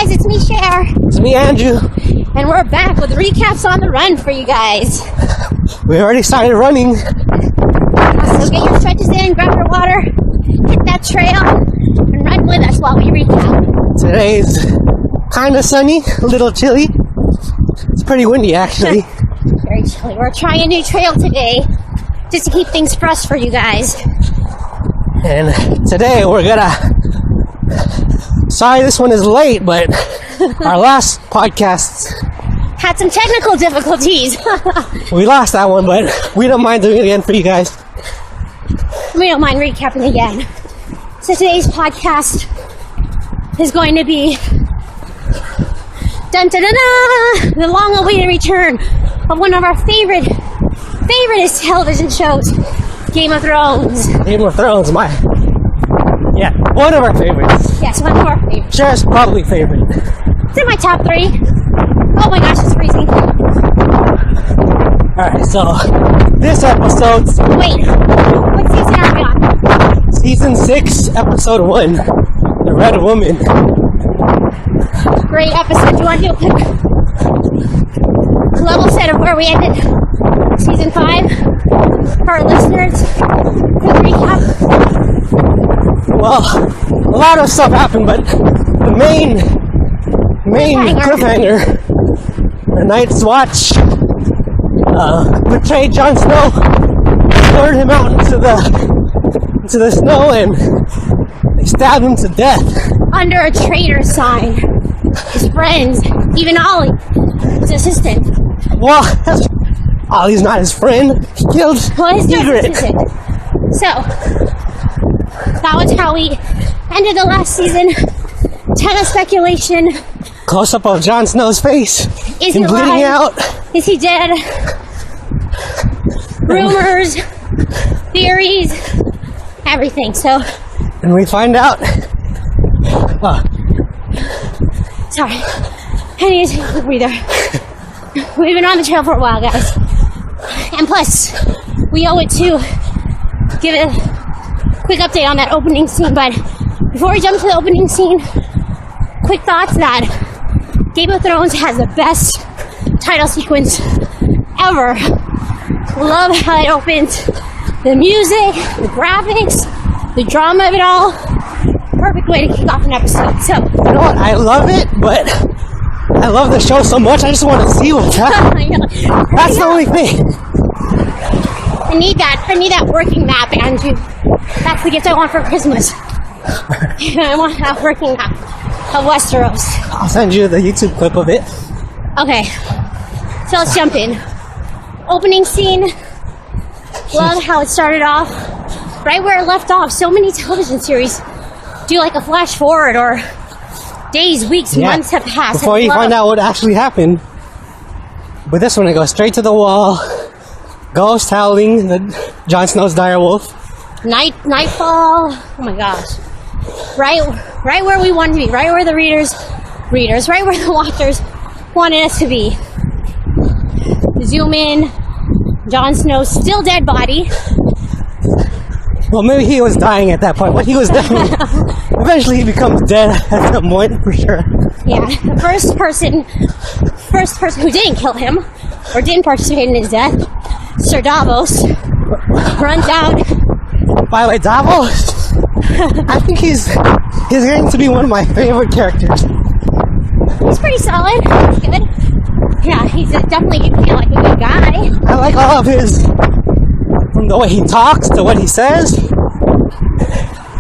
guys, it's me, Cher. It's me, Andrew. And we're back with recaps on the run for you guys. We already started running. So get your stretches in, grab your water, hit that trail, and run with us while we recap. Today's kind of sunny, a little chilly. It's pretty windy, actually. Very chilly. We're trying a new trail today, just to keep things fresh for you guys. And today we're gonna... Sorry this one is late, but our last podcast... Had some technical difficulties. We lost that one, but we don't mind doing it again for you guys. We don't mind recapping again. So today's podcast is going to be dun, dun, dun, dun, the long-awaited return of one of our favoriteest television shows, Game of Thrones. Game of Thrones, one of our favorites. Yes, one of our favorites. Cher's probably favorite. It's in my top 3. Oh my gosh, it's freezing. Alright, so this episode... Wait, what season are we on? Season 6, episode 1, The Red Woman. Great episode. Do you want to do a quick level set of where we ended season 5 for our listeners? Quick recap. Well, a lot of stuff happened, but the main cliffhanger, the Night's Watch betrayed Jon Snow, lured him out into the snow, and they stabbed him to death. Under a traitor sign. His friends, even Ollie, his assistant. Well, Ollie's not his friend. He killed Ygritte. So, that was how we ended the last season. Ton of speculation. Close up of Jon Snow's face. Is he bleeding alive? out? Is he dead? Rumors, theories, everything. So, and we find out. Sorry, I need to take a quick breather. We've been on the trail for a while, guys. And plus, we owe it to give a quick update on that opening scene. But before we jump to the opening scene, quick thoughts that Game of Thrones has the best title sequence ever. Love how it opens. The music, the graphics, the drama of it all. Perfect way to kick off an episode. So, you know what? I love it, but I love the show so much. I just want to see what's happening. That's the only thing. I need that working map, Andrew. That's the gift I want for Christmas. I want that working map of Westeros. I'll send you the YouTube clip of it. Okay, so let's jump in. Opening scene. Love how it started off right where it left off. So many television series do like a flash forward, or days, weeks, months have passed. Before you find out what actually happened. With this one, it goes straight to the wall. Ghost howling, Jon Snow's dire wolf. Nightfall. Oh my gosh. Right where we wanted to be. Right where the readers, right where the watchers wanted us to be. Zoom in. Jon Snow's still dead body. Well, maybe he was dying at that point, but he was definitely... Eventually he becomes dead at some point, for sure. Yeah, the first person who didn't kill him, or didn't participate in his death, Sir Davos, runs out. By the way, Davos, I think he's going to be one of my favorite characters. He's pretty solid. He's good. Yeah, he's definitely like a good guy. I like all of his... From the way he talks to what he says.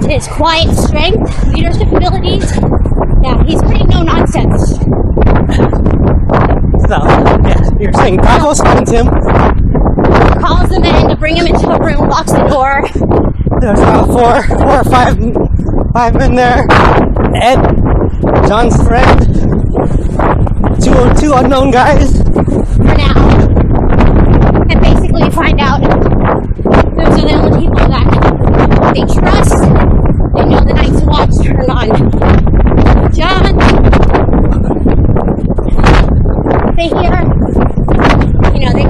His quiet strength, leadership abilities. Yeah, he's pretty no-nonsense. So, yeah, you're saying Davos finds him. Calls the men to bring him into a room, locks the door. There's about four or five men there. Ed, John's friend, two unknown guys. For now. And basically you find out those are the only people that they trust. They know the Night's Watch turned on John. They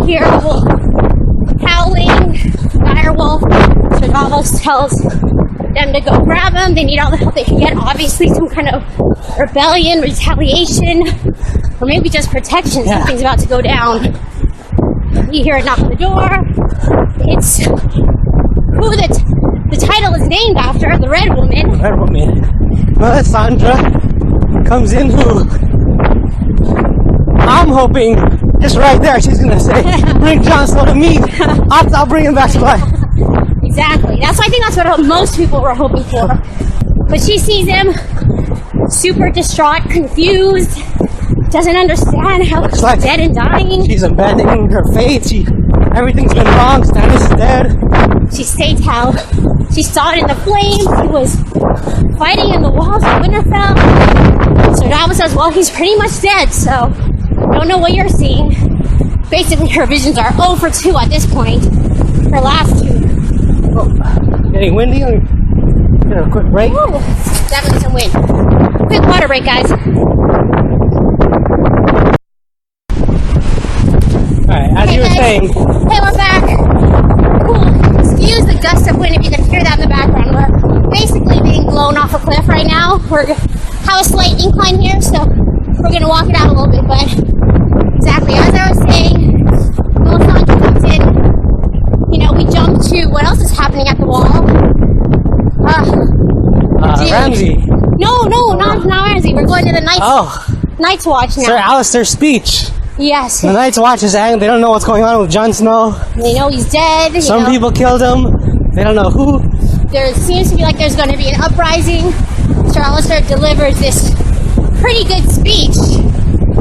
hear the wolf howling, dire wolf. So Davos tells them to go grab him. They need all the help they can get. Obviously, some kind of rebellion, retaliation, or maybe just protection. Yeah. Something's about to go down. You hear a knock on the door. It's who the title is named after, the Red Woman. Red Woman. Melisandre comes in, who I'm hoping just right there she's gonna say, bring Jon Snow to me. I'll bring him back to life. Exactly. I think that's what most people were hoping for. But she sees him super distraught, confused, doesn't understand how he's like dead and dying. She's abandoning her faith. Everything's been wrong. Stannis is dead. She states how she saw it in the flames. He was fighting in the walls of Winterfell. So Davos says, well, he's pretty much dead, so I don't know what you're seeing. Basically, her visions are 0 for 2 at this point. Her last 2. Oh, getting windy. Get a quick break. Ooh, definitely some wind. Quick water break, guys. Alright, as you were saying. Hey, we're back. Cool. Excuse the gust of wind if you can hear that in the background. We're basically being blown off a cliff right now. We have a slight incline here, so we're going to walk it out a little bit. But exactly, as I was saying, Melisandre comes in. You know, we jump to what else is happening at the wall. Ramsay. No, not Ramsay. We're going to the Night's Watch now. Sir Alistair's speech. Yes. The Night's Watch is angry. They don't know what's going on with Jon Snow. They know he's dead. Some people killed him. They don't know who. There seems to be like there's going to be an uprising. Sir Alistair delivers this pretty good speech.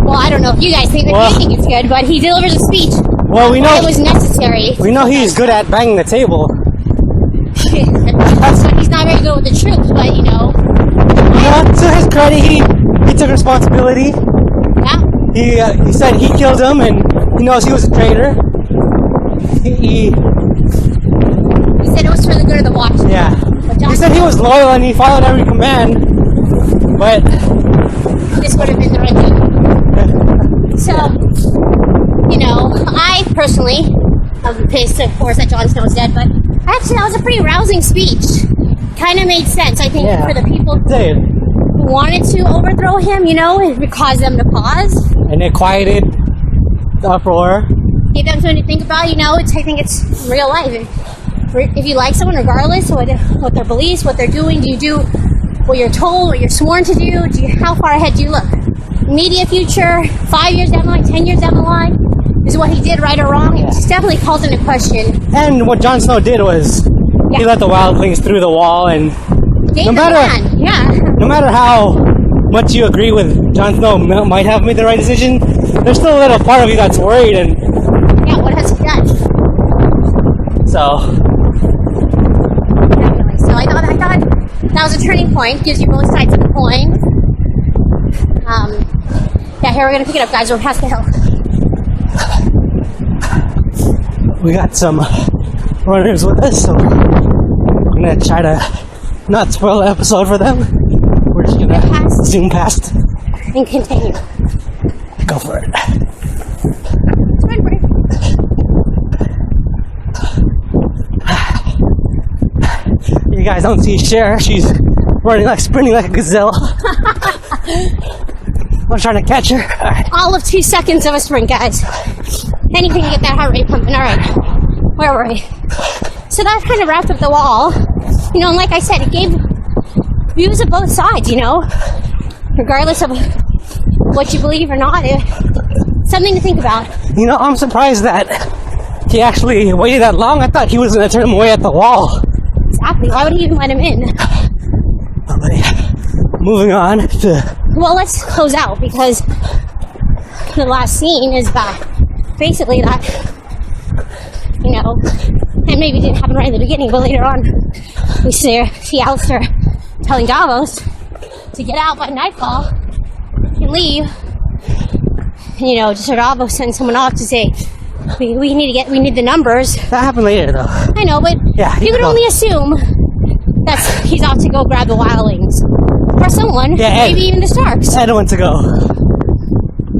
Well, I don't know if you guys think that you think it's good, but he delivers a speech. Well, we know it was necessary. We know he's good at banging the table. So he's not very good with the troops, but you know. To his credit, he took responsibility. Yeah. He said he killed him, and he knows he was a traitor. He said it was for the good of the Watch. Yeah. He said he was loyal and he followed every command, but this would have been the right thing. So, you know, I personally, I'm pissed, of course, that Jon Snow is dead, but actually that was a pretty rousing speech. Kind of made sense, I think, for the people who wanted to overthrow him, you know, it caused them to pause. And it quieted the uproar. Gave them something to think about, you know, I think it's real life. If you like someone, regardless of what their beliefs, what they're doing, do you do what you're told, what you're sworn to do? How far ahead do you look? Immediate future, 5 years down the line, 10 years down the line? Is what he did right or wrong? It definitely calls into question. And what Jon Snow did was he let the wildlings through the wall, and no matter how much you agree with Jon Snow might have made the right decision, there's still a little part of you that's worried. And what has he done? So I thought that was a turning point. Gives you both sides of the coin. Here we're gonna pick it up, guys. We're past the hill. We got some runners with us, so I'm gonna try to not spoil the episode for them. We're just gonna zoom past and continue. Go for it. You guys don't see Cher. She's sprinting like a gazelle. I'm trying to catch her. All of 2 seconds of a sprint, guys. Anything to get that heart rate pumping. All right, where were we? So that kind of wrapped up the wall. You know, and like I said, it gave views of both sides. You know, regardless of what you believe or not, something to think about. You know, I'm surprised that he actually waited that long. I thought he was going to turn him away at the wall. Exactly. Why would he even let him in? Moving on to... Well, let's close out, because the last scene is that basically that, you know, and maybe it didn't happen right in the beginning, but later on we see Alistair telling Davos to get out by nightfall and leave. And, you know, so Davos sends someone off to say, we need the numbers. That happened later, though. I know, but you can only assume that he's off to go grab the wildlings. Or someone, maybe even the Starks. Ed went to go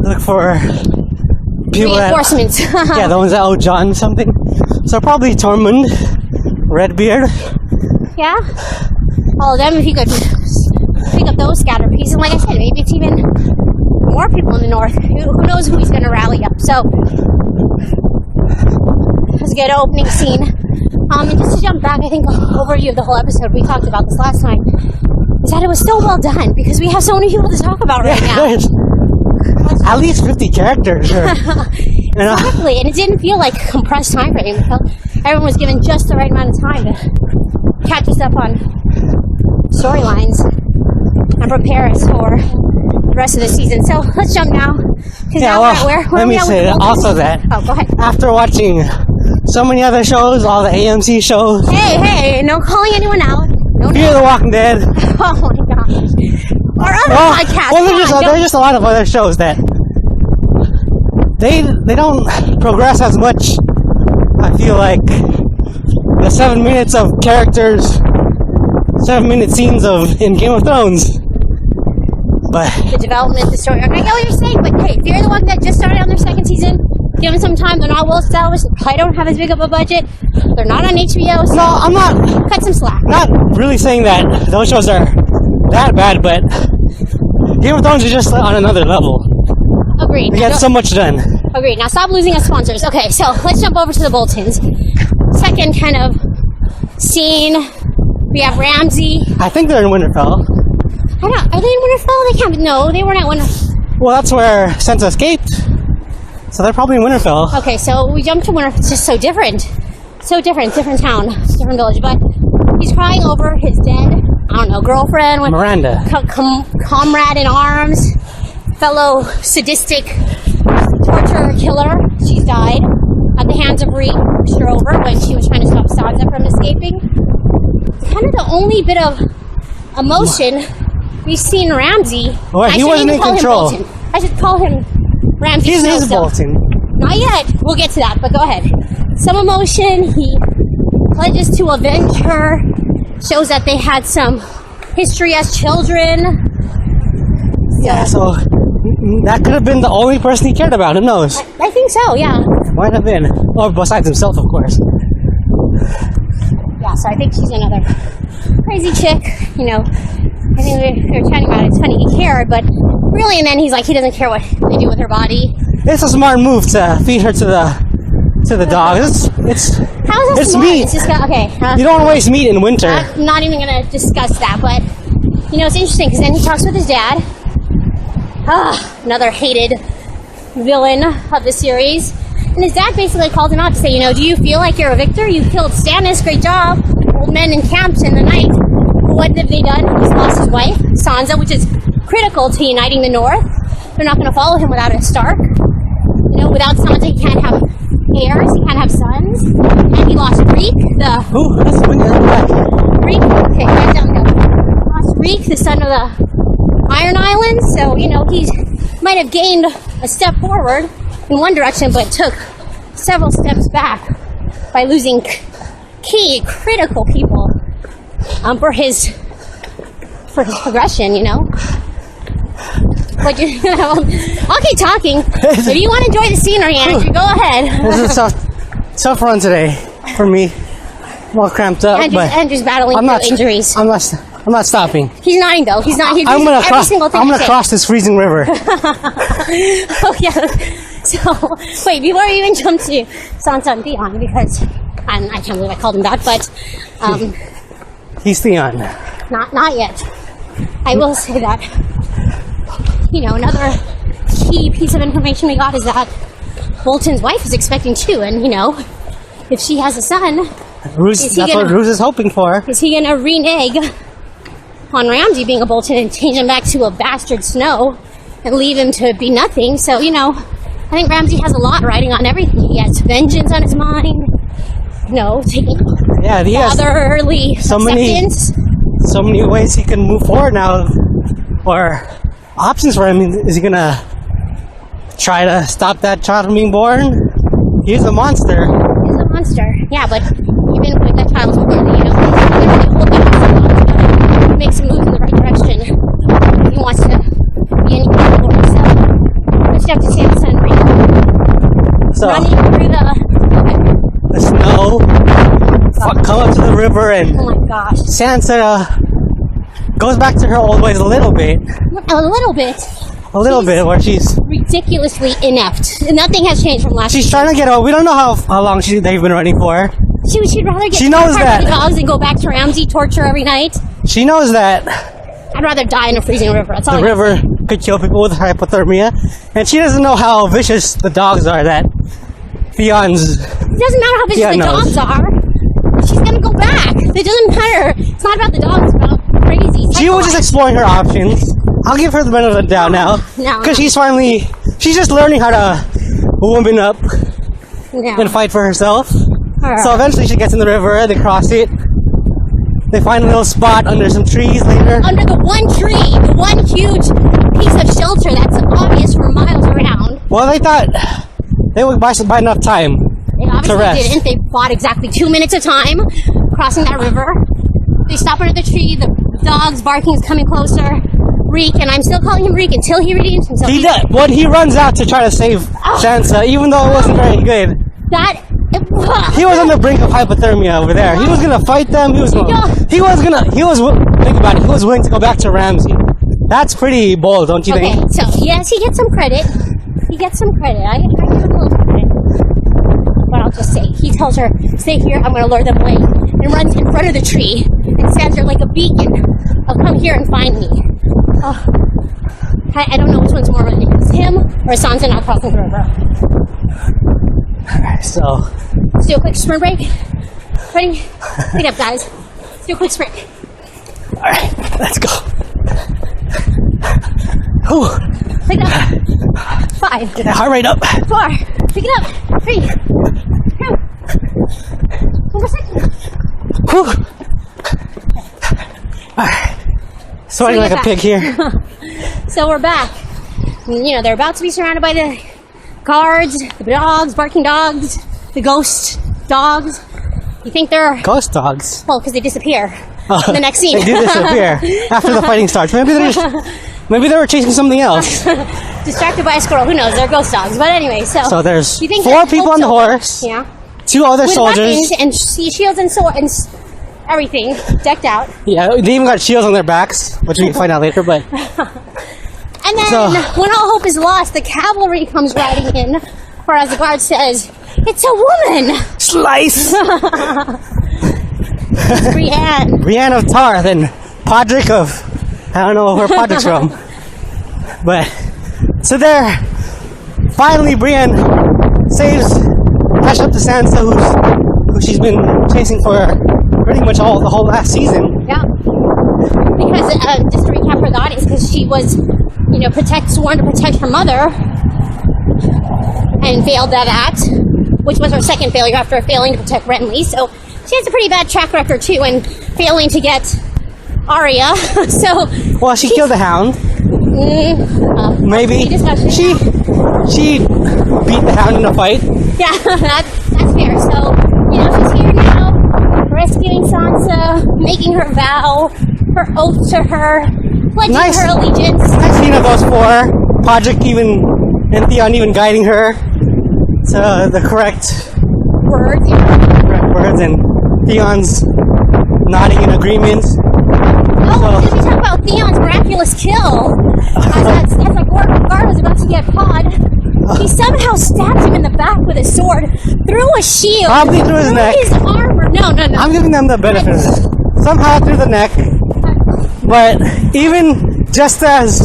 look for people reinforcements. The ones that owe Jon something. So probably Tormund, Redbeard. Yeah? all of them, if you could pick up those scatter pieces. And like I said, maybe it's even more people in the north. Who knows who he's going to rally up. So, it was a good opening scene. And just to jump back, I think, overview of the whole episode, we talked about this last time, is that it was so well done, because we have so many people to talk about right now. There's at least 50 characters. Exactly, and it didn't feel like a compressed time frame. It felt everyone was given just the right amount of time to catch us up on storylines and prepare us for the rest of the season. So let's jump now. Yeah, well, let me say also that go ahead. After watching so many other shows, all the AMC shows. Hey, no calling anyone out. No. Fear the Walking Dead. Oh my gosh. Our other podcast. Well, there's just a lot of other shows that they don't progress as much. I feel like the 7 minutes of characters, 7-minute scenes in Game of Thrones. But the development, the story. I get what you're saying, but hey, Fear the Walking Dead just started on their second season. Give them some time. They're not well established. They probably don't have as big of a budget. They're not on HBO. So no, I'm not. Cut some slack. Not really saying that those shows are that bad, but Game of Thrones is just on another level. Agreed. They got so much done. Agreed. Now stop losing us sponsors. Okay, so let's jump over to the Boltons. Second kind of scene. We have Ramsey. I think they're in Winterfell. Are they in Winterfell? They can't. No, they weren't at Winterfell. Well, that's where Sansa escaped. So they're probably in Winterfell. Okay, so we jumped to Winterfell. It's just so different. So different. Different town. Different village. But he's crying over his dead, I don't know, girlfriend. Miranda. Comrade in arms. Fellow sadistic torturer killer. She's died at the hands of Reek. Pushed her over when she was trying to stop Sansa from escaping. Kind of the only bit of emotion we've seen Ramsey. Well, he wasn't in control. I should call him Ramsey. He's Bolton. Not yet. We'll get to that, but go ahead. Some emotion. He pledges to avenge her. Shows that they had some history as children. Yeah, so that could have been the only person he cared about. Who knows? I think so, yeah. Might have been. Or besides himself, of course. Yeah, so I think she's another crazy chick, you know. I think we were chatting about it. It's funny, he cared, but really, and then he's like, he doesn't care what they do with her body. It's a smart move to feed her to the dog. It's how is that smart? meat. It's just okay. You don't want to waste meat in winter. I'm not even going to discuss that, but you know, it's interesting because then he talks with his dad. Another hated villain of the series. And his dad basically called him out to say, you know, do you feel like you're a victor? You killed Stannis, great job. Old men encamped in the night. What have they done? He's lost his wife, Sansa, which is critical to uniting the North. They're not going to follow him without a Stark. You know, without Sansa, he can't have heirs, he can't have sons. And he lost Reek, That's the one. Reek? Okay, right down the hill. Lost Reek, the son of the Iron Islands. So, you know, he might have gained a step forward in one direction, but took several steps back by losing key, critical people for his progression, you know. But you know, I'll keep talking. If you want to enjoy the scenery, Andrew, go ahead. This is a tough run today for me. I'm all cramped up, Andrew's battling injuries. I'm not stopping. He's nodding though. He's not. I'm gonna cross this freezing river. Oh yeah. So wait, before we even jump to Sansa and Theon, because I can't believe I called him that, but he's Theon. Not yet. I will say that. You know, another key piece of information we got is that Bolton's wife is expecting too, and you know, if she has a son, that's what Roose is hoping for. Is he gonna renege on Ramsay being a Bolton and change him back to a bastard Snow and leave him to be nothing? So, you know, I think Ramsay has a lot riding on everything. He has vengeance on his mind. You know, taking fatherly acceptance. So many ways he can move forward now, or options for him. Is he gonna try to stop that child from being born? He's a monster. He's a monster. Yeah, but even with that child's born, you know, he's gonna really hold that to make some moves in the right direction. He wants to be an equal for himself. Let's jump to Sansa and Reek. So running through the snow. Come up to the river, and oh my gosh, Sansa goes back to her old ways a little bit. A little bit. A little bit, where she's ridiculously inept. Nothing has changed from last. She's trying to get out. We don't know how long they've been running for. She'd rather get she knows that the dogs and go back to Ramsey, torture every night. She knows that. I'd rather die in a freezing river. That's all. The river could kill people with hypothermia, and she doesn't know how vicious the dogs are. That Theon's. It doesn't matter how vicious the dogs are. She's gonna go back. It doesn't matter. It's not about the dogs. It's about crazy. She was just exploring her options. I'll give her the benefit of the doubt now. Because she's just learning how to woman up and fight for herself. So eventually she gets in the river, they cross it. They find a little spot under some trees later. Under the one tree, the one huge piece of shelter that's obvious for miles around. Well, they thought they would buy enough time to rest. They didn't. They bought exactly 2 minutes of time crossing that river. They stop under the tree, the dog's barking is coming closer. Reek, and I'm still calling him Reek until he redeems himself. When he runs out to try to save Sansa, even though it wasn't very good. He was on the brink of hypothermia over there. He was gonna fight them. Think about it. He was willing to go back to Ramsey. That's pretty bold, don't you think? Okay, so yes, he gets some credit. I give him a little credit. But I'll just say, he tells her, "Stay here. I'm gonna lure them away," and runs in front of the tree and stands there like a beacon of "Come here and find me." Oh, I don't know which one's more running. It's him or Sansa not crossing the river. Alright, so let's do a quick sprint break. Ready? Pick it up, guys. Let's do a quick sprint. Alright, let's go. Ooh. Pick it up. 5. Get that heart rate up. 4. Pick it up. 3. 2. 1 more second. Whew. Alright. Sweating like a pig here. So we're back. You know, they're about to be surrounded by the guards, the dogs, barking dogs, the ghost dogs. You think they're... Ghost dogs? Well, because they disappear in the next scene. They do disappear after the fighting starts. Maybe they were chasing something else. Distracted by a squirrel. Who knows? They're ghost dogs. But anyway, so there's 4 people on the horse. Yeah. 2 other with soldiers. Weapons and shields and swords. Everything decked out. Yeah, they even got shields on their backs, which we can find out later, but... And then, when all hope is lost, the cavalry comes riding in, whereas the guard says, "It's a woman!" Slice! It's Brienne. Brienne of Tarth and Podrick of... I don't know where Podrick's from. But... So there... Finally, Brienne catches up to Sansa, who she's been chasing for pretty much the whole last season. Yeah. Because, just to recap for the audience, because she was, sworn to protect her mother, and failed that act, which was her second failure after failing to protect Renly. So she has a pretty bad track record too, in failing to get Arya. Well, she killed the Hound. Maybe she beat the Hound in a fight. Yeah, that's fair. So she's here now, rescuing Sansa, making her vow, her oath to her, pledging her allegiance. Nice scene of those 4. Podrick and Theon even guiding her to the correct words. And Theon's nodding in agreement. Did we talk about Theon's miraculous kill? As the guard was about to get caught, he somehow stabbed him in the back with his sword, through a shield, probably through his neck, his armor. No. I'm giving them the benefit of this. Somehow through the neck. But even just as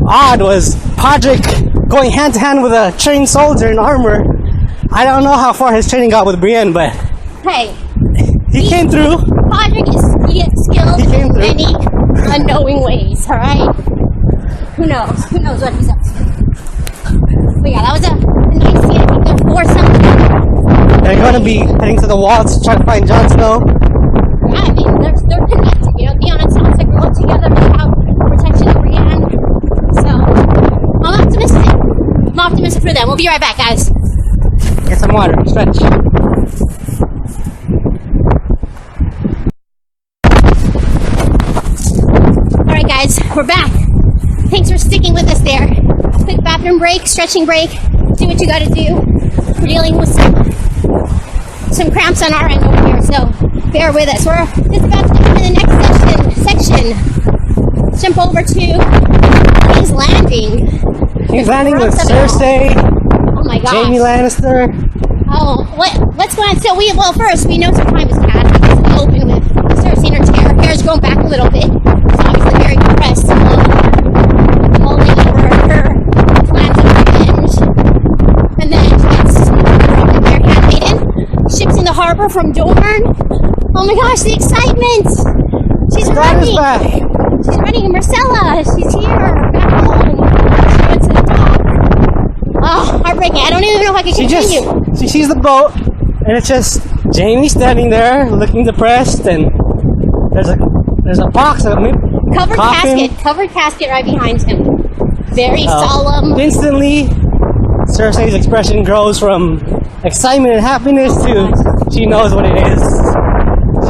odd was Podrick going hand to hand with a trained soldier in armor. I don't know how far his training got with Brienne, but hey, he came through. Podrick is skilled in many unknowing ways. All right. Who knows? Who knows what he's up to? But yeah, that was a nice scene. I think there's 4 something. They're going to be heading to the walls to try to find Jon Snow. Yeah, I mean, they're connected. Theon and Sansa grew up together without protection of Brienne. So, I'm optimistic for them. We'll be right back, guys. Get some water. Stretch. Alright, guys. We're back. Thanks for sticking with us there. Quick bathroom break, stretching break. Do what you gotta do. We're dealing with some cramps on our end over here, so bear with us. We're just about to get into the next section let's jump over to King's Landing. King's Landing with Cersei, oh my gosh. Jaime Lannister. Oh, what's going on? So first we know some time has passed because we open with Cersei and her hair's grown back a little bit. She's obviously very depressed, mulling over her plans of revenge. And then she gets their handmaiden, ships in the harbor from Dorne. Oh my gosh, the excitement! She's running! Back. She's running, Marcella! She's here, back home. She went to the dock. Oh, heartbreaking. I don't even know if I can continue. She sees the boat, and it's just Jaime standing there, looking depressed, and there's a box of covered casket right behind him. Very solemn. Instantly, Cersei's expression grows from excitement and happiness to she knows what it is.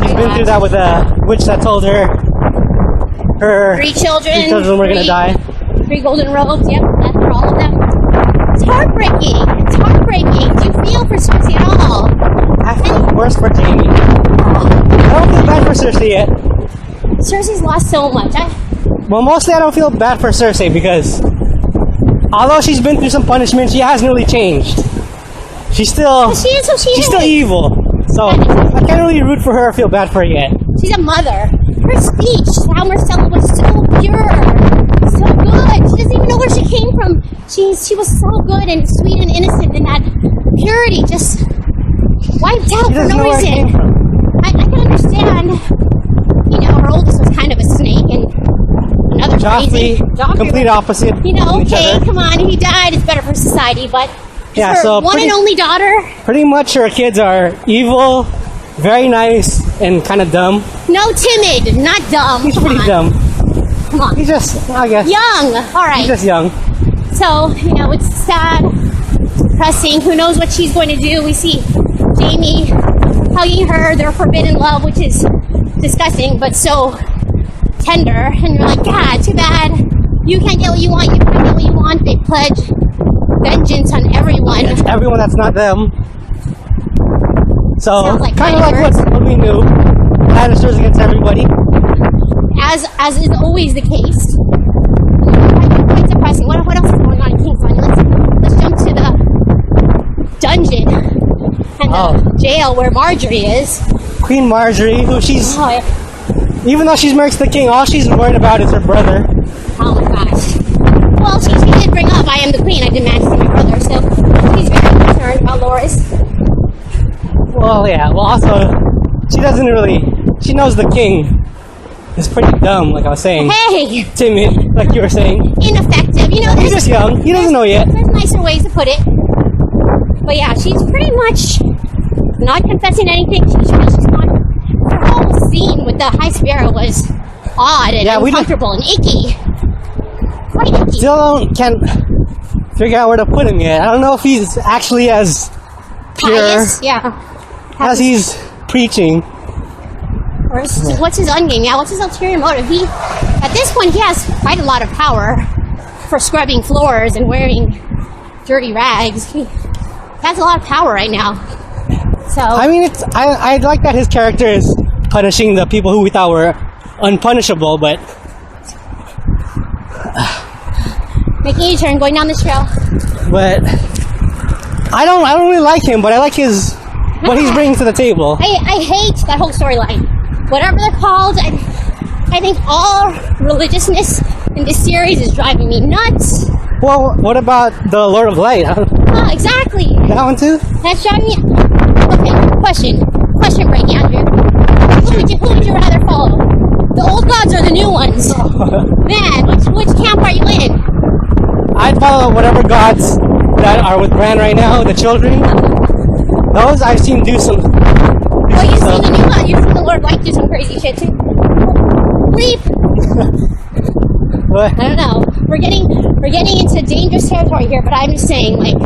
She's been through that with a witch that told her three children were gonna die. 3 golden robes. Yep, that's for all of them. It's heartbreaking. It's heartbreaking. Do you feel for Cersei at all? I feel worse for Jaime. I don't feel bad for Cersei yet. Cersei's lost so much. Well, mostly I don't feel bad for Cersei because although she's been through some punishment, she hasn't really changed. She's still she's still evil. So I can't really root for her or feel bad for her yet. She's a mother. Her speech, how Marcella was so pure, so good. She doesn't even know where she came from. She was so good and sweet and innocent, and that purity just wiped out for no reason. I can understand. You know, her oldest was kind of a snake, and another crazy Joffrey, complete opposite. You know, okay, come on, he died. It's better for society, but yeah, her one and only daughter. Pretty much, her kids are evil, very nice, and kind of dumb. No, timid, not dumb. He's pretty dumb. Come on. He's just, I guess. Young. All right. He's just young. So, you know, it's sad, depressing. Who knows what she's going to do? We see Jaime hugging her, their forbidden love, which is disgusting, but so tender. And you're like, God, too bad. You can't get what you want. You can't get what you want. They pledge vengeance on everyone. It's everyone that's not them. So, like kind of like what we knew. Lannisters against everybody. As is always the case. Quite depressing. What else is going on in King's Landing? Let's jump to the dungeon and the jail where Marjorie is. Queen Marjorie, who she's... Even though she's married to the king, all she's worried about is her brother. Oh my gosh. Well, she did bring up, I am the queen, I demand to see my brother, so she's very concerned about Loras. Well, yeah, well also, she doesn't really... She knows the king is pretty dumb, like I was saying. Hey! Timid, like you were saying. Ineffective, you know. He's just young, he doesn't know yet. There's nicer ways to put it. But yeah, she's pretty much not confessing anything. She's not... Her whole scene with the High Sparrow was odd and uncomfortable and icky. Quite icky. Still can't figure out where to put him yet. I don't know if he's actually as pure as he's preaching. Or what's his endgame? Yeah, what's his ulterior motive? At this point, he has quite a lot of power for scrubbing floors and wearing dirty rags. He has a lot of power right now. So I mean, I like that his character is punishing the people who we thought were unpunishable, but making a U-turn, going down this trail. But I don't really like him, but I like what he's bringing to the table. I hate that whole storyline. Whatever they're called, I think all religiousness in this series is driving me nuts. Well, what about the Lord of Light? Oh, exactly. That one too? That's driving me... Okay, question break, Andrew. Who would you rather follow? The old gods or the new ones? Man, which camp are you in? I'd follow whatever gods that are with Bran right now, the children. Those I've seen do some... Well, you've seen the new one. You've seen the Lord Light do some crazy shit too. Leap! What? I don't know. We're getting into dangerous territory here, but I'm just saying, like,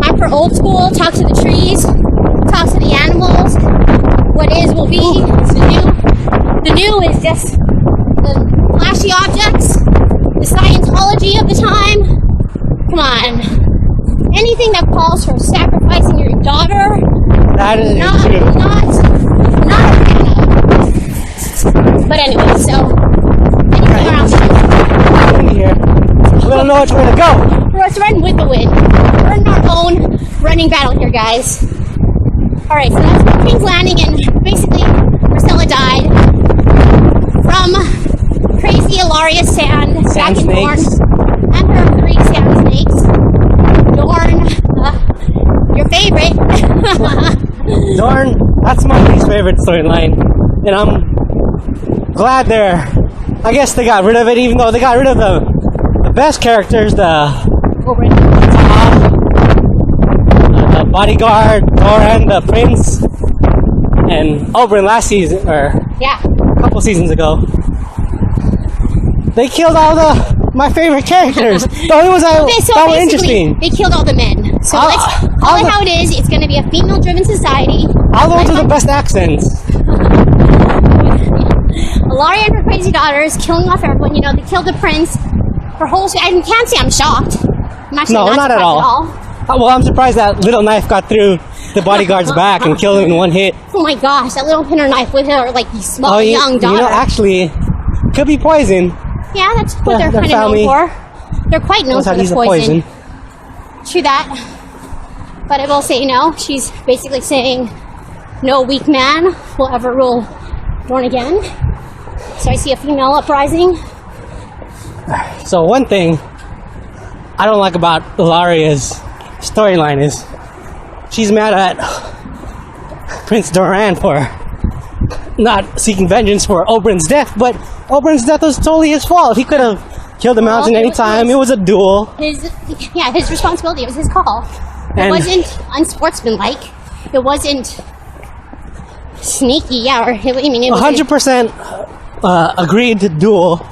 I'm for old school, talk to the trees, talk to the animals. What is will be. The new is just the flashy objects, the Scientology of the time. Come on. Anything that calls for sacrificing your daughter, that is not a fan of. But anyway, so anything around know which way to go. Let's run with the wind. We're in our own running battle here, guys. Alright, so that's King's Landing, and basically Priscilla died from crazy Ilaria sand snakes. And her 3 sand snakes. Dorn, your favorite. Dorn, that's my least favorite storyline. And I'm glad I guess they got rid of it, even though they got rid of the best characters, the bodyguard, Doran, the prince, and Oberyn last season, or a couple seasons ago. They killed all my favorite characters. The only ones that were interesting. They killed all the men. So let's call it how it is. It's going to be a female-driven society. All the ones with the best accents. Ilaria and her crazy daughters killing off everyone. You know, they killed the prince. Her whole... I can't say I'm shocked. I'm actually not at all. Well, I'm surprised that little knife got through the bodyguard's back and killed him in one hit. Oh my gosh, that little pinner knife with her, like, small young daughter. You know, actually, could be poison. Yeah, that's what they're kind of known for. They're quite known for the poison. True that. But I will say, she's basically saying no weak man will ever rule Dorne again. So I see a female uprising. So one thing I don't like about Ilaria's storyline is she's mad at Prince Doran for not seeking vengeance for Oberyn's death, but Oberyn's death was totally his fault. He could have killed the mountain any time. It was a duel. His responsibility. It was his call. It wasn't unsportsmanlike. It wasn't sneaky. Or I mean, it was 100% agreed to duel,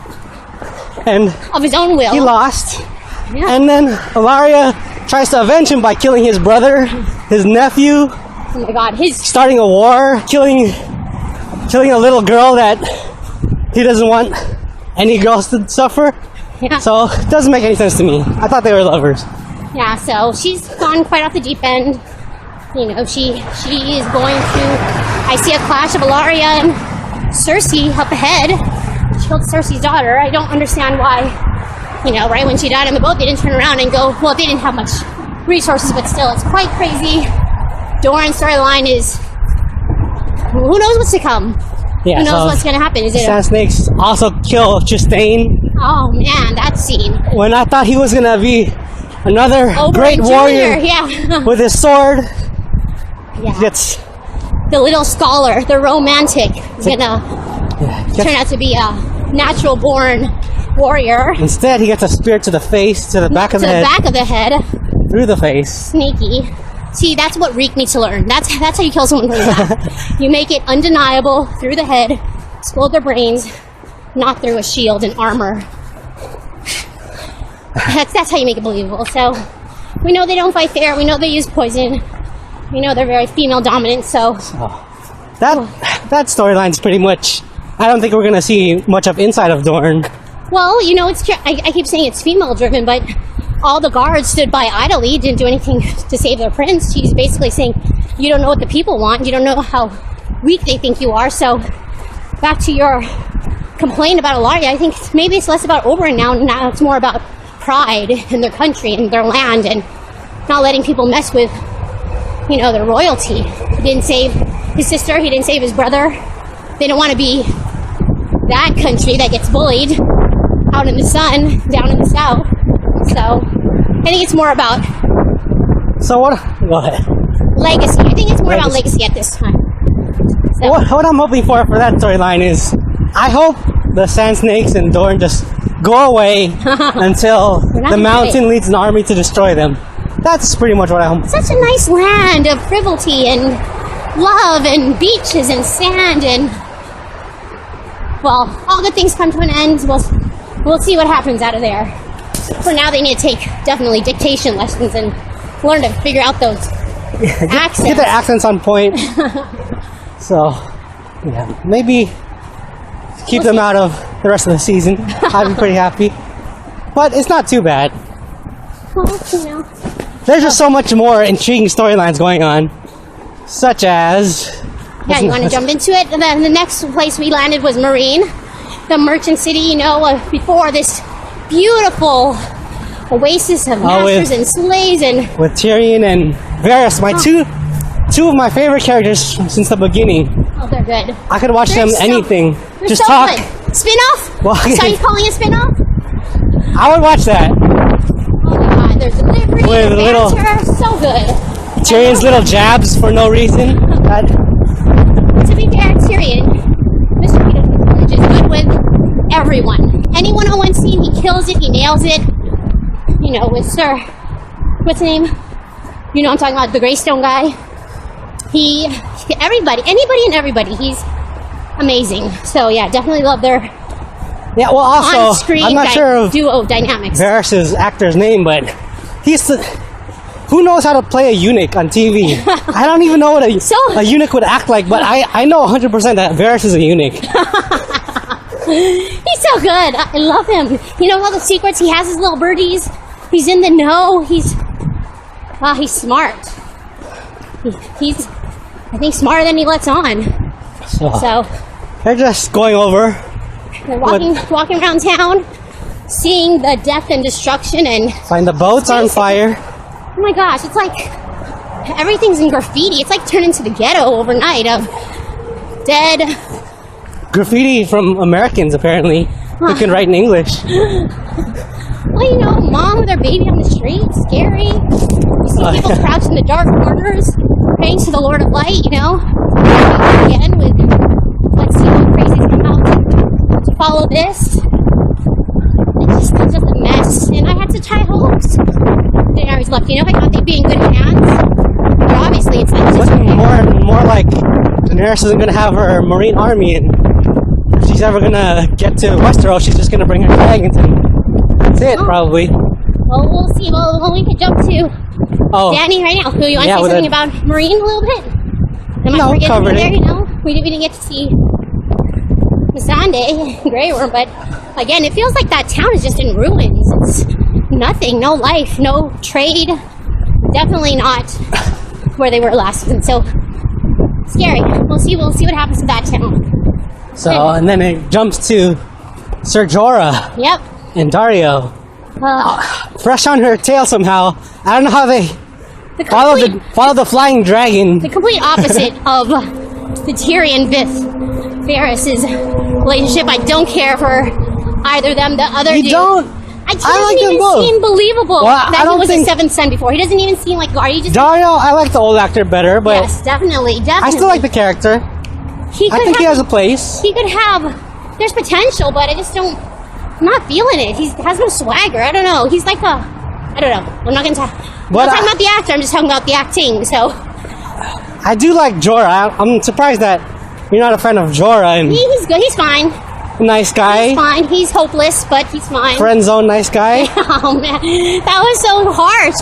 and of his own will. He lost. Yeah. And then Ilaria tries to avenge him by killing his brother, his nephew. Oh my god, starting a war, killing a little girl that he doesn't want any girls to suffer. Yeah. So it doesn't make any sense to me. I thought they were lovers. Yeah, so she's gone quite off the deep end. You know, she is going to... I see a clash of Ilaria and Cersei up ahead. She killed Cersei's daughter. I don't understand why, right when she died on the boat, they didn't turn around and go, well, they didn't have much resources, but still, it's quite crazy. Doran's storyline is... Who knows what's to come? Yeah, who knows what's going to happen? Sand Snakes also kill Chastain. Oh, man, that scene. When I thought he was going to be another great warrior with his sword. Yeah. Gets the little scholar, the romantic, is gonna turn out to be a natural born warrior. Instead, he gets a spear to the face, to the back of the head. To the back of the head. Through the face. Sneaky. See, that's what Reek needs to learn. That's how you kill someone like that. You make it undeniable through the head, explode their brains, not through a shield and armor. That's how you make it believable. So, we know they don't fight fair. We know they use poison. We know they're very female dominant, so... That storyline's pretty much... I don't think we're going to see much of inside of Dorne. Well, it's... I keep saying it's female driven, but all the guards stood by idly, didn't do anything to save their prince. She's basically saying, you don't know what the people want, you don't know how weak they think you are, so back to your complaint about Ilaria, I think maybe it's less about Oberyn now it's more about pride in their country and their land, and not letting people mess with their royalty. He didn't save his sister, he didn't save his brother. They don't want to be that country that gets bullied out in the sun, down in the south. So, I think it's more about... So what? Go ahead. Legacy. I think it's more about legacy at this time. So. What I'm hoping for that storyline is, I hope the Sand Snakes and Dorne just go away until the mountain leads an army to destroy them. That's pretty much what I hope. Such a nice land of frivolity and love and beaches and sand and... Well, all good things come to an end. We'll see what happens out of there. For now, they need to take definitely dictation lessons and learn to figure out those accents. Get their accents on point. So, yeah, maybe keep them out of the rest of the season. I'd be pretty happy. But it's not too bad. Well, There's just so much more intriguing storylines going on, such as... Yeah, you want to jump into it? And then the next place we landed was Marine, the merchant city, before this beautiful oasis of masters and slaves and with Tyrion and Varys, my two of my favorite characters since the beginning. Oh, they're good. I could watch them anything. Just so talk. Good. Spin-off? Walking. So are you calling it spin-off? I would watch that. Oh my god, there's delivery, With little so good. Tyrion's little jabs for no reason. To be fair, Tyrion, Mr. Peter is good with everyone. Any one-on-one scene, he kills it, he nails it. You know, with Sir, what's his name? You know I'm talking about, the Greystone guy. Anybody and everybody, he's amazing. So yeah, definitely love their yeah, well also, on-screen I'm not sure of duo dynamics. Varys' actor's name, but who knows how to play a eunuch on TV? I don't even know what a eunuch would act like, but I know 100% that Varys is a eunuch. He's so good. I love him. You know all the secrets? He has his little birdies. He's in the know. He's smart. He's I think smarter than he lets on. So they're just going over. They're walking around town, seeing the death and destruction and find the boats on fire. Oh my gosh, it's like everything's in graffiti. It's like turned into the ghetto overnight of dead graffiti from Americans apparently who can write in English. Well, you know, mom with her baby on the street, scary. You see people crouched in the dark corners, praying to the Lord of Light, you know. Again, let's see what crazies come out to follow this. It's just a mess, and I had such high hopes. Daenerys left, you know, I thought they'd be in good hands, but obviously it's not just more like Daenerys isn't going to have her marine army, and if she's ever going to get to Westeros, she's just going to bring her dragons, and that's it, probably. Well, we'll see. Well, we could jump to Danny right now. You want to say something about Marine a little bit? Am I forgetting there? You know, we didn't get to see Missandei, Grey Worm, but again, it feels like that town is just in ruins. It's nothing, no life, no trade. Definitely not where they were last season. So scary. We'll see what happens to that town. So and then it jumps to Ser Jorah. Yep. And Dario. Fresh on her tail somehow. I don't know how they follow the flying dragon. The complete opposite of the Tyrion Varys' relationship. I don't care for either of them. The other dude. He doesn't even seem believable that he was a seventh son before. He doesn't even seem like Dario, I like the old actor better, but yes, definitely. I still like the character. I think he has a place. He could have. There's potential, but I just don't. I'm not feeling it. He has no swagger. I don't know. He's like I don't know. I'm not going to talk. I'm not talking about the actor. I'm just talking about the acting. So I do like Jorah. I'm surprised that you're not a fan of Jorah. And he's good. He's fine. Nice guy. He's fine. He's hopeless, but he's fine. Friend zone, nice guy. Oh man, that was so harsh.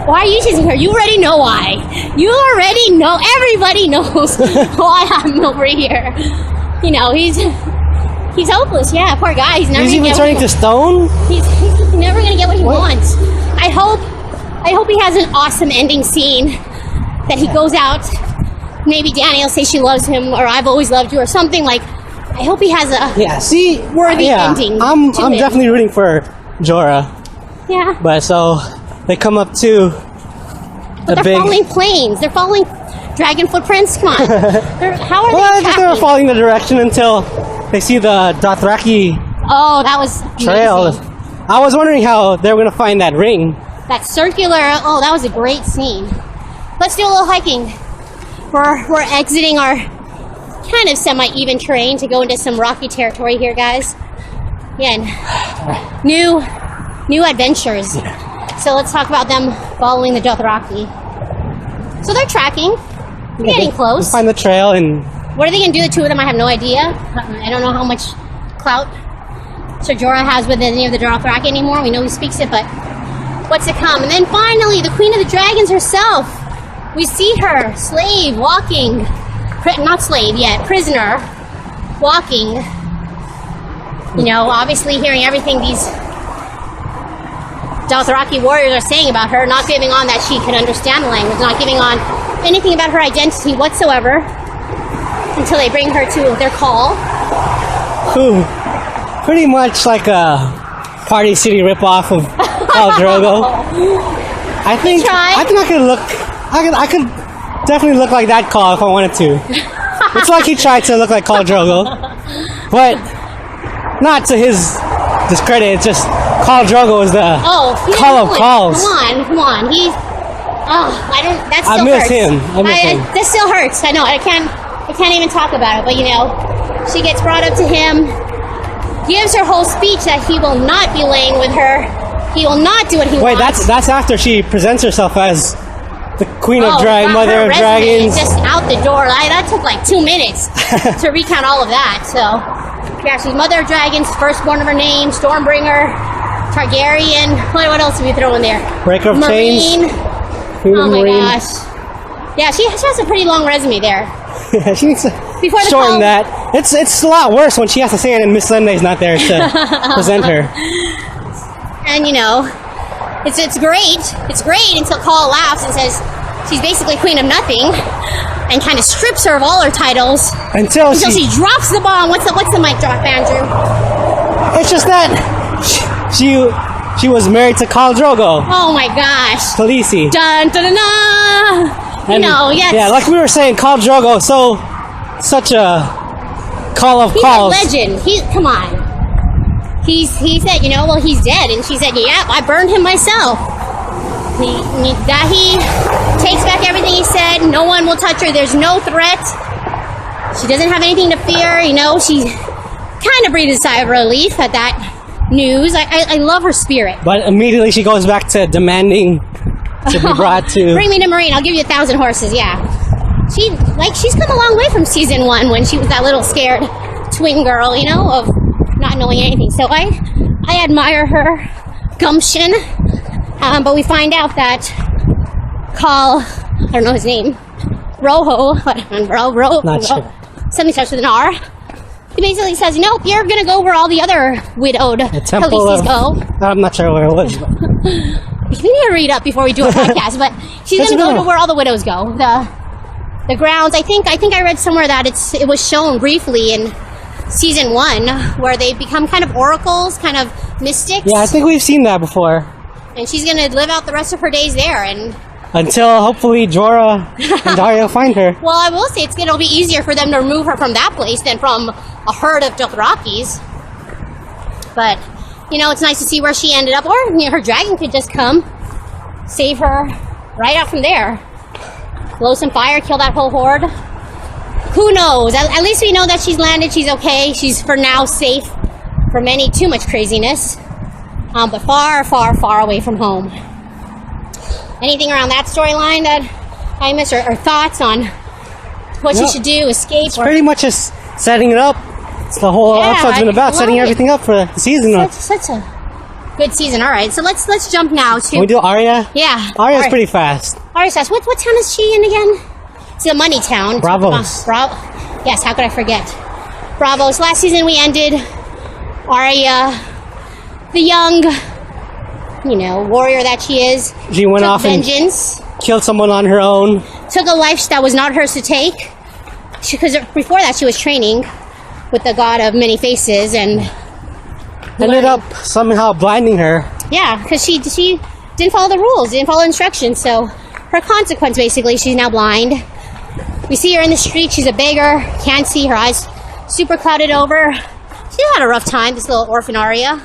Why are you choosing her? You already know why. You already know. Everybody knows why I'm over here. You know, he's hopeless. Yeah, poor guy. He's never. He's even turning to stone. He's never gonna get what he wants. I hope he has an awesome ending scene. That he goes out. Maybe Dany will say she loves him, or I've always loved you, or something like. I hope he has a worthy ending. I'm definitely rooting for Jorah. Yeah. But so they come up to they're following planes. They're following dragon footprints. Come on. How are I they? think they were following the direction until they see the Dothraki. Oh, that was trail. amazing. I was wondering how they were going to find that ring. That circular. Oh, that was a great scene. Let's do a little hiking. We're exiting our kind of semi-even terrain to go into some rocky territory here, guys. Again, new adventures. So let's talk about them following the Dothraki. So they're tracking. They're getting close. Find the trail and... What are they going to do, the two of them? I have no idea. I don't know how much clout Ser Jorah has with any of the Dothraki anymore. We know he speaks it, but what's to come? And then finally, the Queen of the Dragons herself. We see her, slave, walking... Not slave yet, prisoner, walking. You know, obviously hearing everything these Dothraki warriors are saying about her, not giving on that she can understand the language, not giving on anything about her identity whatsoever until they bring her to their call. Pretty much like a Party City ripoff of Khal Drogo. I think I could look. I could definitely look like that Khal if I wanted to. It's like he tried to look like Khal Drogo, but not to his discredit. It's just Khal Drogo is the Khal of Khals. Come on. He's I don't. That still I miss hurts. him. That still hurts. I know. I can't even talk about it. But she gets brought up to him, gives her whole speech that he will not be laying with her. He will not do what he wants. Wait, that's after she presents herself as the Queen of Mother of Dragons. Just out the door. That took like 2 minutes to recount all of that. So, yeah, she's Mother of Dragons, firstborn of her name, Stormbringer, Targaryen. What else did we throw in there? Breaker of Chains. Oh my gosh. Yeah, she has a pretty long resume there. She needs to shorten that. It's a lot worse when she has to say it and Miss Sunday's not there to present her. And it's great. It's great until Khal laughs and says she's basically queen of nothing, and kind of strips her of all her titles until she drops the bomb. What's the mic drop, Andrew? It's just that she was married to Khal Drogo. Oh my gosh. Khaleesi. Dun dun dun dun. Yes. Yeah, like we were saying, Khal Drogo, such a Khal of Khals. He's a legend. Come on. He said, he's dead. And she said, yeah, I burned him myself. He takes back everything he said. No one will touch her. There's no threat. She doesn't have anything to fear. She kind of breathed a sigh of relief at that news. I love her spirit. But immediately she goes back to demanding to be brought to... Bring me to Marine. I'll give you 1,000 horses. Yeah. She's come a long way from season 1 when she was that little scared twin girl, of not knowing anything. So I admire her gumption. But we find out that Khal, I don't know his name, Not sure. Something starts with an R. He basically says, you're going to go where all the other widowed Khaleesi's go. I'm not sure where it was. We need to read up before we do a podcast, but she's going to go to where all the widows go. The grounds, I think I read somewhere that it was shown briefly in season 1, where they become kind of oracles, kind of mystics. Yeah, I think we've seen that before. And she's going to live out the rest of her days there, and until hopefully Jorah and Dario find her. Well, I will say it'll be easier for them to remove her from that place than from a herd of Dothrakis. But it's nice to see where she ended up, or her dragon could just come, save her right out from there, blow some fire, kill that whole horde. Who knows? At least we know that she's landed. She's okay. She's for now safe from too much craziness. But far, far, far away from home. Anything around that storyline that I missed, or thoughts on what she should do, escape? It's pretty much just setting it up. It's the whole episode's been about setting everything up for the season. Such a good season. All right, so let's jump now to. Can we do Arya? Yeah, Arya's pretty fast. Arya's fast. What town is she in again? It's a money town. Bravos. Yes, how could I forget? Bravos. Last season we ended Arya, the young, warrior that she is. She went off vengeance. And killed someone on her own. Took a life that was not hers to take. Because before that she was training with the god of many faces and ended up somehow blinding her. Yeah, because she didn't follow the rules, didn't follow instructions. So her consequence, basically, she's now blind. We see her in the street. She's a beggar. Can't see. Her eyes super clouded over. She had a rough time, this little orphan Arya,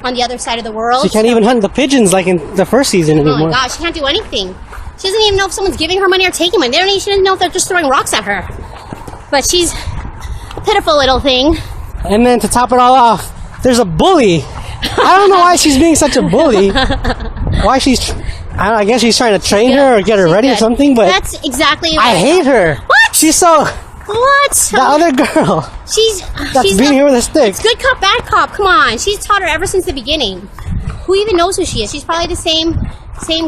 on the other side of the world. She can't even hunt the pigeons like in the first season anymore. Oh my gosh, she can't do anything. She doesn't even know if someone's giving her money or taking money. She doesn't know if they're just throwing rocks at her. But she's a pitiful little thing. And then to top it all off, there's a bully. I don't know why she's being such a bully. Why I guess she's trying to train her or get her ready or something, but that's exactly what I hate her. What? She's so... What? The other girl. She's being here with a stick. It's good cop, bad cop. Come on. She's taught her ever since the beginning. Who even knows who she is? She's probably the same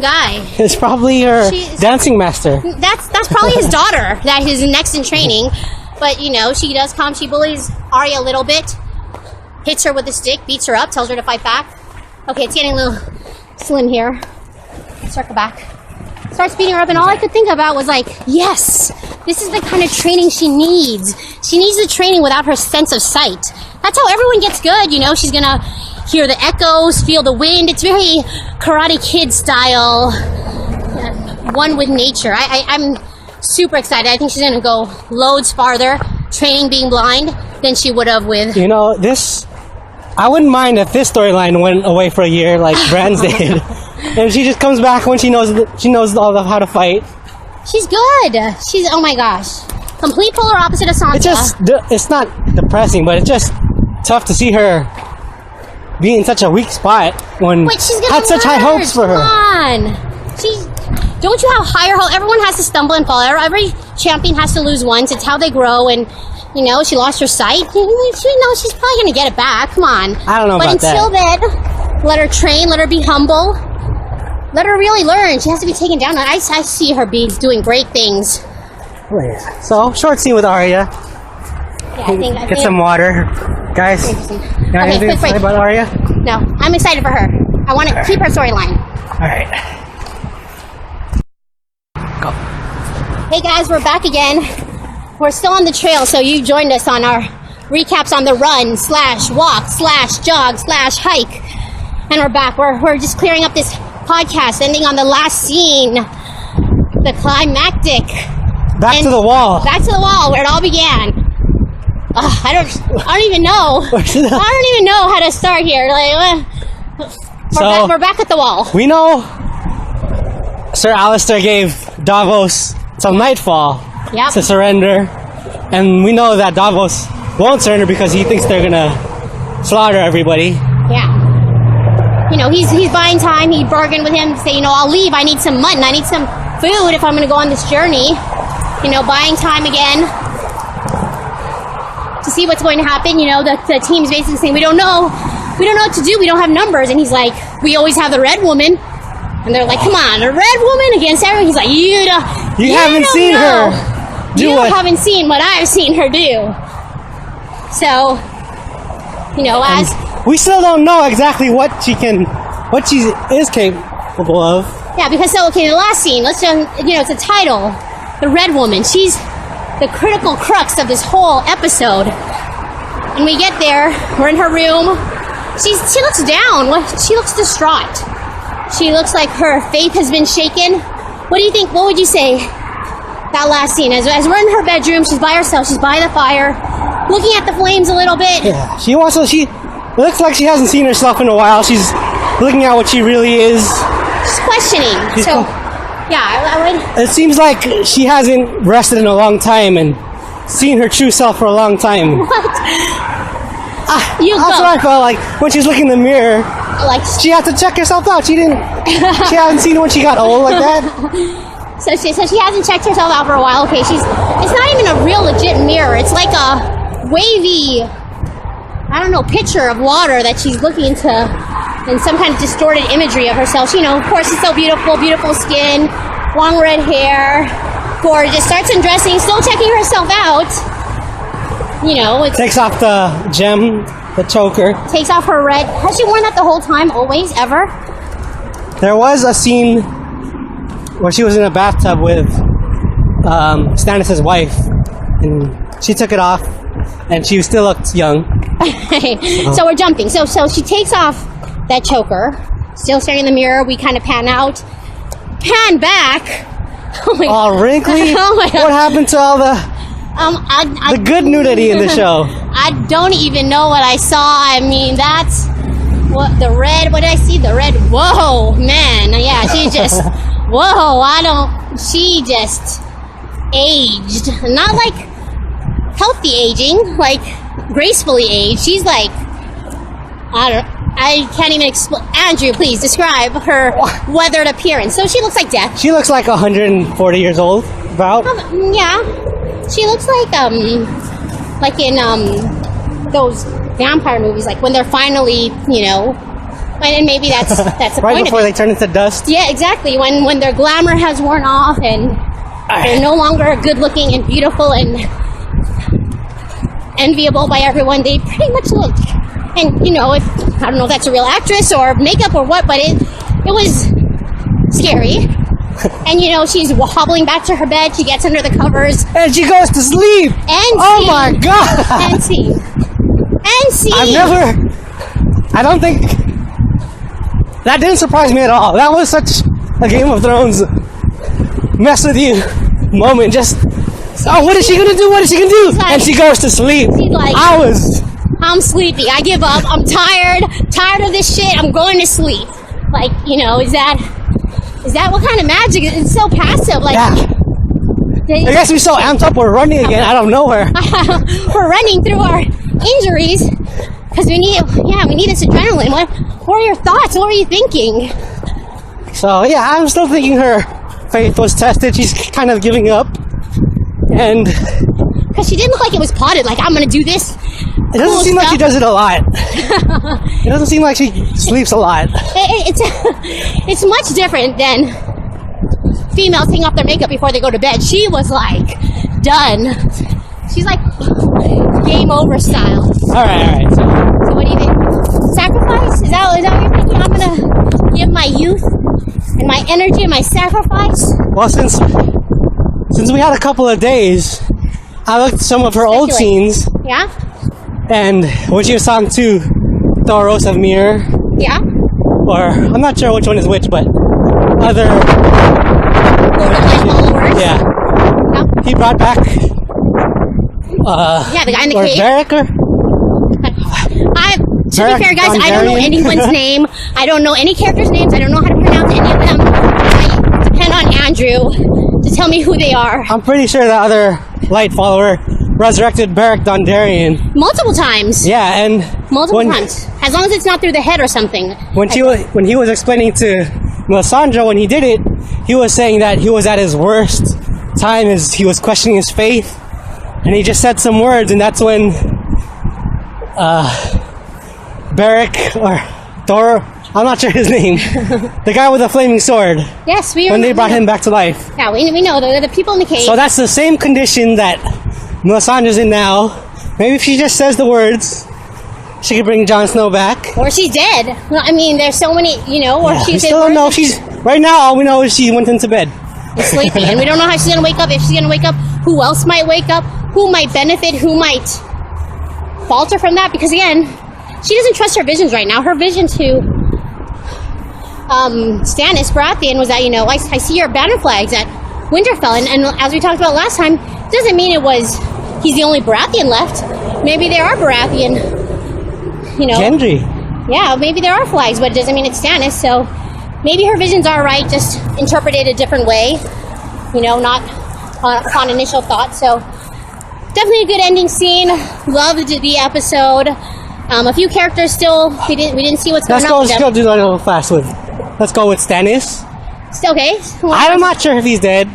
guy. It's probably her dancing master. That's probably his daughter that is next in training. But, she does come. She bullies Arya a little bit. Hits her with a stick, beats her up, tells her to fight back. Okay, it's getting a little slim here. Circle back. Starts beating her up, and all I could think about was yes, this is the kind of training she needs. She needs the training without her sense of sight. That's how everyone gets good, she's gonna hear the echoes, feel the wind. It's very Karate Kid style, one with nature. I'm super excited. I think she's going to go loads farther, training being blind, than she would have with... You know, this... I wouldn't mind if this storyline went away for a year like Brand's did. And she just comes back when she knows how to fight. She's good. She's, oh my gosh. Complete polar opposite of Sansa. It's not depressing, but it's just tough to see her be in such a weak spot when she's had such high hopes for her. Come on. Don't you have higher hopes? Everyone has to stumble and fall. Every champion has to lose once. It's how they grow. And, you know, she lost her sight. She's probably going to get it back. Come on. I don't know about that. But until then, let her train. Let her be humble. Let her really learn. She has to be taken down. I see her doing great things. So, short scene with Arya. Yeah, I think Get some water. Guys, you got anything to say about Arya? No, I'm excited for her. I want to keep her storyline. Alright. Go. Hey guys, we're back again. We're still on the trail, so you joined us on our recaps on the run / walk / jog / hike. And we're back. We're just clearing up this podcast, ending on the last scene, the climactic. Back to the wall. Back to the wall, where it all began. I don't even know. I don't even know how to start here. We're back at the wall. We know Sir Alistair gave Davos till nightfall to surrender, and we know that Davos won't surrender because he thinks they're gonna slaughter everybody. Yeah. You know, he's buying time. He bargained with him to say, I'll leave. I need some mutton. I need some food if I'm gonna go on this journey. Buying time again to see what's going to happen. The team's basically saying, we don't know what to do. We don't have numbers. And he's like, we always have the red woman. And they're like, come on, a red woman against everyone. He's like, you haven't seen her do you haven't seen what I've seen her do. So, as we still don't know exactly what she is capable of. Yeah, because the last scene, let's just, it's a title. The Red Woman. She's the critical crux of this whole episode. And we get there, we're in her room. She looks down. She looks distraught. She looks like her faith has been shaken. What do you think? What would you say that last scene? As we're in her bedroom, she's by herself. She's by the fire, looking at the flames a little bit. Yeah, she looks like she hasn't seen herself in a while. She's looking at what she really is. She's questioning. Yeah, It seems like she hasn't rested in a long time and seen her true self for a long time. What? That's what I felt like when she's looking in the mirror. She had to check herself out. She hasn't seen it when she got old like that. So she hasn't checked herself out for a while. Okay, it's not even a real legit mirror. It's like a wavy, picture of water that she's looking into, and some kind of distorted imagery of herself. Of course, she's so beautiful, beautiful skin, long red hair, gorgeous. Starts undressing, still checking herself out. Takes off the gem, the choker. Takes off her red. Has she worn that the whole time, always, ever? There was a scene where she was in a bathtub with Stannis' wife, and she took it off, and she still looked young. So we're jumping. So she takes off that choker, still staring in the mirror. We kind of pan out, pan back. Oh my all God. wrinkly. Oh my God. What happened to all the good nudity in the show? I don't even know what I saw. I mean, that's what the red. What did I see? The red. Whoa, man. Yeah, she just. Whoa. She just aged. Not like healthy aging, like gracefully aged. She's like, I can't even explain. Andrew, please describe her weathered appearance. So she looks like death. She looks like 140 years old, about. Yeah, she looks like in those vampire movies, like when they're finally, and maybe that's the right point before they turn into dust. Yeah, exactly. When their glamour has worn off and they're no longer good looking and beautiful and enviable by everyone, they pretty much look. And I don't know if that's a real actress or makeup or what, but it was scary. And she's hobbling back to her bed. She gets under the covers and she goes to sleep. And oh my God! And see. I've never I don't think that didn't surprise me at all. That was such a Game of Thrones mess with you moment. Just, oh, what is she gonna do? What is she gonna do? Like, and she goes to sleep. She's like, I'm sleepy. I give up. I'm tired of this shit. I'm going to sleep. Like, you know, is that what kind of magic? It's so passive. Like, yeah. I guess we're so amped up. We're running again out of nowhere. We're running through our injuries because we need this adrenaline. What are your thoughts? What were you thinking? So yeah, I'm still thinking her faith was tested. She's kind of giving up, and because she didn't look like it was plotted. Like, I'm gonna do this. It doesn't seem like she does it a lot. It doesn't seem like she sleeps a lot. It's much different than females taking off their makeup before they go to bed. She was like done. She's like game over style. All right. So what do you think? Sacrifice? Is that what you're thinking? I'm gonna give my youth and my energy and my sacrifice. Well, since we had a couple of days, I looked at some of her old scenes. Yeah. And when she was talking to Thoros of Mir, yeah, or I'm not sure which one is which, but other followers. Yeah. He brought back the guy in the cave. To be fair, guys, I don't know anyone's name. I don't know any characters' names. I don't know how to pronounce any of them. I depend on Andrew to tell me who they are. I'm pretty sure the other light follower resurrected Beric Dondarrion multiple times. Yeah, and multiple times. As long as it's not through the head or something. When he was explaining to Melisandre when he did it, he was saying that he was at his worst time as he was questioning his faith, and he just said some words, and that's when Beric or Thor, I'm not sure his name, the guy with the flaming sword. Yes, when they brought him back to life. Yeah, we know the people in the cave. So that's the same condition that Melisandre's in now. Maybe if she just says the words, she could bring Jon Snow back. Or she's dead. Well, I mean, there's so many, or she's... We still don't know if she's... Right now, all we know is she went into bed. And sleeping. And we don't know how she's going to wake up. If she's going to wake up, who else might wake up? Who might benefit? Who might falter from that? Because, again, she doesn't trust her visions right now. Her vision to Stannis Baratheon was that, I see your banner flags at Winterfell. And as we talked about last time, it doesn't mean he's the only Baratheon left. Maybe there are Baratheon, Gendry. Yeah, maybe there are flags, but it doesn't mean it's Stannis. So maybe her visions are right, just interpreted a different way, not upon initial thought. So definitely a good ending scene. Loved the episode. A few characters still we didn't see what's going on. Let's go do that a little fast with. Let's go with Stannis. Still okay. I'm not sure if he's dead.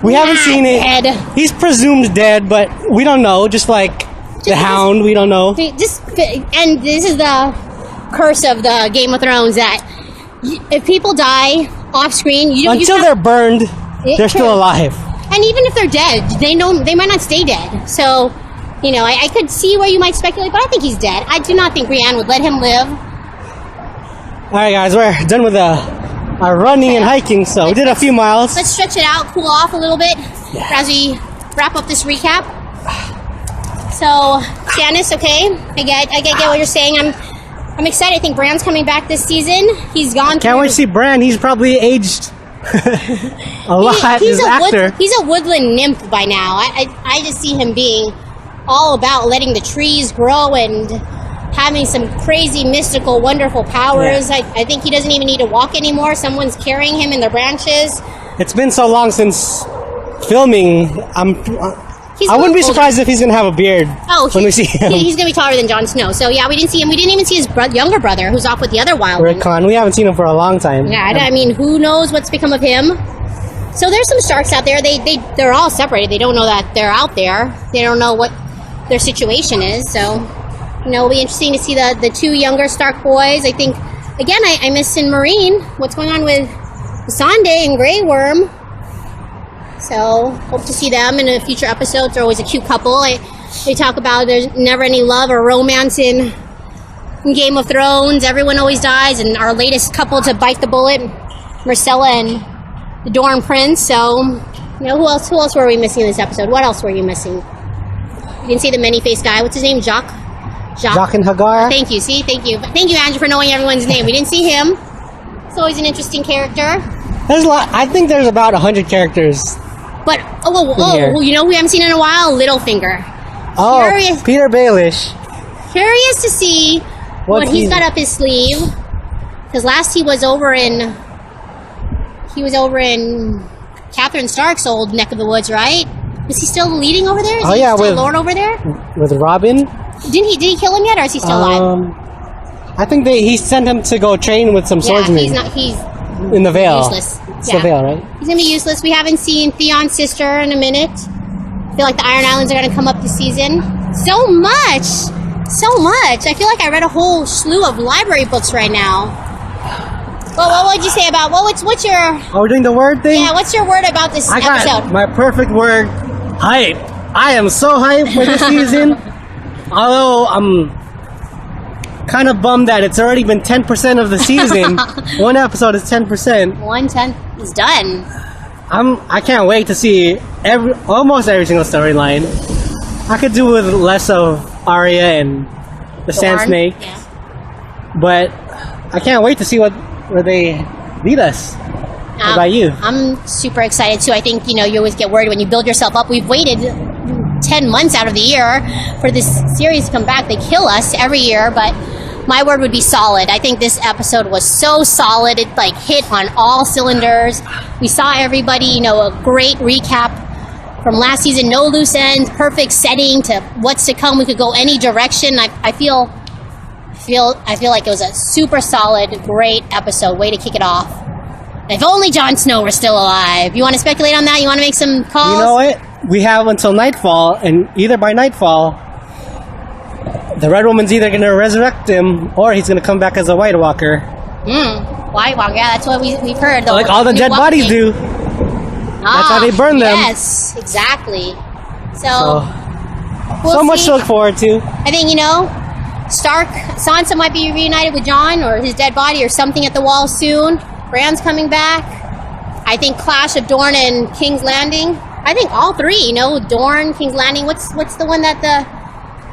We haven't seen it. Dead. He's presumed dead, but we don't know. Just like the Hound, we don't know. And this is the curse of the Game of Thrones, that if people die off screen, until they're burned, they're still alive. And even if they're dead, they might not stay dead. So, I could see where you might speculate, but I think he's dead. I do not think Brienne would let him live. All right, guys, we're done with our running and hiking, so we did a few miles. Let's stretch it out, cool off a little bit as we wrap up this recap. So, Stannis, okay, I get what you're saying. I'm excited. I think Bran's coming back this season. He's gone. Can't wait to see Bran. He's probably aged a lot. He's a woodland nymph by now. I just see him being all about letting the trees grow and having some crazy, mystical, wonderful powers. Yeah. I think he doesn't even need to walk anymore. Someone's carrying him in their branches. It's been so long since filming. I wouldn't be surprised if he's going to have a beard when we see him. He's going to be taller than Jon Snow. So, yeah, we didn't see him. We didn't even see his younger brother, who's off with the other wildling. We haven't seen him for a long time. Yeah, I mean, who knows what's become of him? So there's some Starks out there. They're all separated. They don't know that they're out there. They don't know what their situation is. So, it'll be interesting to see the two younger Stark boys. I think, again, I miss in Marine. What's going on with Missandei and Grey Worm? So, hope to see them in a future episode. They're always a cute couple. They talk about there's never any love or romance in Game of Thrones. Everyone always dies. And our latest couple to bite the bullet, Myrcella and the Dorne Prince. So, who else were we missing in this episode? What else were you missing? You didn't see the many-faced guy. What's his name? Jacques Jacques and Hagar. Thank you. See, thank you. Thank you, Andrew, for knowing everyone's name. We didn't see him. It's always an interesting character. There's a lot. I think there's about 100 characters. But you know who we haven't seen in a while? Littlefinger. Oh, Peter Baelish. Curious to see what he's got up his sleeve. Because last he was over in Catherine Stark's old neck of the woods, right? Is he still leading over there? Is he still Lord over there? With Robin. Did he kill him yet, or is he still alive? I think he sent him to go train with some swordsmen. He's in the Vale. Useless. It's the Vale, right? He's gonna be useless. We haven't seen Theon's sister in a minute. I feel like the Iron Islands are gonna come up this season. So much. I feel like I read a whole slew of library books right now. Well, what would you say about what's your? Oh, we're doing the word thing. Yeah, what's your word about this episode? I got my perfect word. Hype. I am so hyped for this season. Although I'm kind of bummed that it's already been 10% of the season. One episode is 10%. 1/10 is done. I can't wait to see almost every single storyline. I could do with less of Arya and the Sand Snake, but I can't wait to see where they lead us. What about you? I'm super excited too. I think you always get worried when you build yourself up. We've waited 10 months out of the year for this series to come back. They kill us every year, but my word would be solid. I think this episode was so solid. It hit on all cylinders. We saw everybody, a great recap from last season. No loose ends, perfect setting to what's to come. We could go any direction. I feel like it was a super solid, great episode. Way to kick it off. If only Jon Snow were still alive. You want to speculate on that? You want to make some calls? You know what? We have until nightfall, and either by nightfall, the Red Woman's either going to resurrect him, or he's going to come back as a White Walker. White Walker, yeah, that's what we've heard. Like all the dead bodies do. That's how they burn them. Yes, exactly. So so much to look forward to. I think, Sansa might be reunited with Jon, or his dead body, or something at the wall soon. Bran's coming back. I think Clash of Dorne and King's Landing. I think all three, Dorne, King's Landing. What's the one that the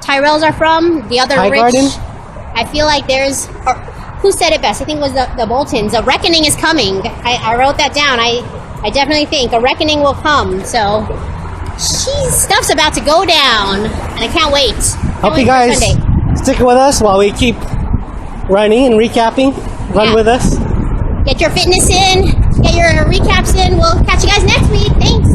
Tyrells are from? The other rich. Garden? I feel like who said it best? I think it was the Boltons. A reckoning is coming. I wrote that down. I definitely think a reckoning will come. So, stuff's about to go down, and I can't wait. Hope you guys stick with us while we keep running and recapping. Run with us. Get your fitness in. Get your recaps in. We'll catch you guys next week. Thanks.